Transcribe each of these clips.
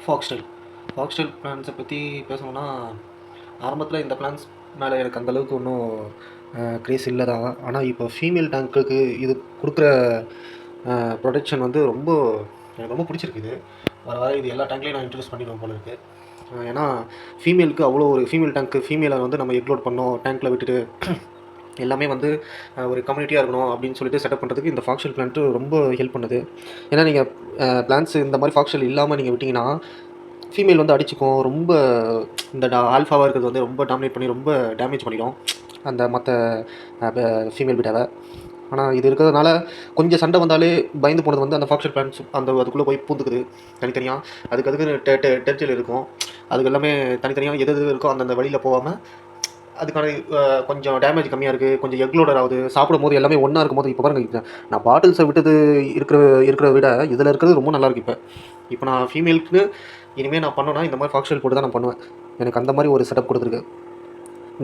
Foxtail foxtail பிளான்ஸை பற்றி பேசணுன்னா ஆரம்பத்தில் இந்த பிளான்ஸ் மேலே எனக்கு அந்தளவுக்கு ஒன்றும் க்ரேஸ் இல்லை தான். ஆனால் இப்போ ஃபீமேல் டேங்க்குக்கு இது கொடுக்குற ப்ரொடெக்ஷன் வந்து எனக்கு ரொம்ப பிடிச்சிருக்குது. வர வர இது எல்லா டேங்க்லேயும் நான் இன்ட்ரடியூஸ் பண்ணிடுவேன் போல இருக்குது. ஏன்னா ஃபீமேலுக்கு அவ்வளோ ஒரு ஃபீமேல் டேங்க்கு ஃபீமேலை வந்து நம்ம எக்லோட் பண்ணோம் டேங்க்கில் விட்டுட்டு எல்லாமே வந்து ஒரு கம்யூனிட்டியாக இருக்கணும் அப்படின்னு சொல்லிட்டு செட்டப் பண்ணுறதுக்கு இந்த ஃபாக்ஸ்டைல் பிளான்ட்டு ரொம்ப ஹெல்ப் பண்ணுது. ஏன்னா நீங்கள் பிளான்ஸ் இந்த மாதிரி ஃபாக்ஸ்டைல் இல்லாமல் நீங்கள் விட்டிங்கன்னா ஃபீமேல் வந்து அடிச்சுக்கும். ரொம்ப இந்த ஆல்ஃபாவாக இருக்கிறது வந்து ரொம்ப டாமினேட் பண்ணி ரொம்ப டேமேஜ் பண்ணிடும் அந்த மற்ற ஃபீமேல் பிட்டாவை. ஆனால் இது இருக்கிறதுனால கொஞ்சம் சண்டை வந்தாலே பயந்து போனது வந்து அந்த ஃபாக்ஸ்டைல் பிளான்ஸ் அதுக்குள்ளே போய் பூந்துக்குது தனித்தனியாக. அதுக்கு டெரிட்டரி இருக்கும். அதுக்கு எல்லாமே தனித்தனியாக எது இருக்கோ அந்தந்த வழியில் போகாமல் அதுக்கான கொஞ்சம் டேமேஜ் கம்மியாக இருக்குது. கொஞ்சம் எக்லோடர் ஆகுது. சாப்பிடும் போது எல்லாமே ஒன்றா இருக்கும்போது இப்போ பாருங்க, நான் பாட்டில்ஸை விட்டது இருக்கிறத விட இதில் இருக்கிறது ரொம்ப நல்லாயிருக்கு. இப்போ நான் ஃபீமேலுக்கு இனிமேல் நான் பண்ணோன்னா இந்த மாதிரி ஃபாக்ஸ்டைல் போட்டு தான் நான் பண்ணுவேன். எனக்கு அந்த மாதிரி ஒரு செட்டப் கொடுத்துருக்கு.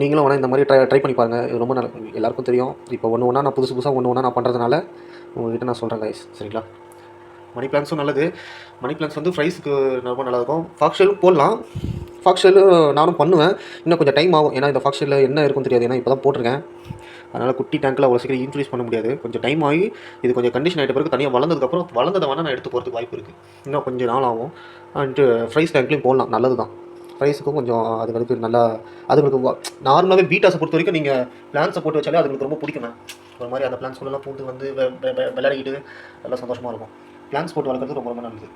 நீங்களும் வேணால் இந்த மாதிரி ட்ரை பண்ணி பாருங்கள். இது ரொம்ப எல்லாருக்கும் தெரியும். இப்போ ஒன்று நான் புதுசாக நான் பண்ணுறதுனால உங்கள்கிட்ட நான் சொல்கிறேன் கைஸ், சரிங்களா? மணி பிளான்ஸும் நல்லது. மணி பிளான்ஸ் வந்து ஃப்ரைஸுக்கு ரொம்ப நல்லாயிருக்கும். ஃபாக்ஸ்டைலும் போடலாம். ஃபாக்ஸ்டைலும் நானும் பண்ணுவேன். இன்னும் கொஞ்சம் டைம் ஆகும். ஏன்னா இந்த ஃபாக்ஸ்டைலில் என்ன இருக்குன்னு தெரியாது. ஏன்னா இப்போ தான் போட்டிருக்கேன். அதனால் குட்டி டேங்க்கில் அவ்வளோ சீக்கிரம் இன்க்ரீஸ் பண்ண முடியாது. கொஞ்சம் டைம் ஆகி இது கொஞ்சம் கண்டிஷன் ஆகிட்ட பிறகு தனியாக வளர்ந்ததுக்கப்புறம் வளர்ந்ததை வேணால் நான் எடுத்து போகிறதுக்கு வாய்ப்பு இருக்குது. இன்னும் கொஞ்சம் நாள் ஆகும். ஃப்ரைஸ் டேங்க்லேயும் போடலாம், நல்லது தான். ஃப்ரைஸுக்கும் கொஞ்சம் அதுங்களுக்கு நல்லா அதுங்களுக்கு நார்மலாகவே பீட்டாஸை பொறுத்த வரைக்கும் நீங்கள் பிளான்ஸை போட்டு வச்சாலே அதுங்களுக்கு ரொம்ப பிடிக்குமே. ஒரு மாதிரி அந்த பிளான்ஸ்குள்ளெல்லாம் பூந்து வந்து விளையாடிக்கிட்டு நல்லா சந்தோஷமாக இருக்கும். பிளான்ஸ் போட்டு வளர்க்குறது ரொம்ப ரொம்ப நல்லது.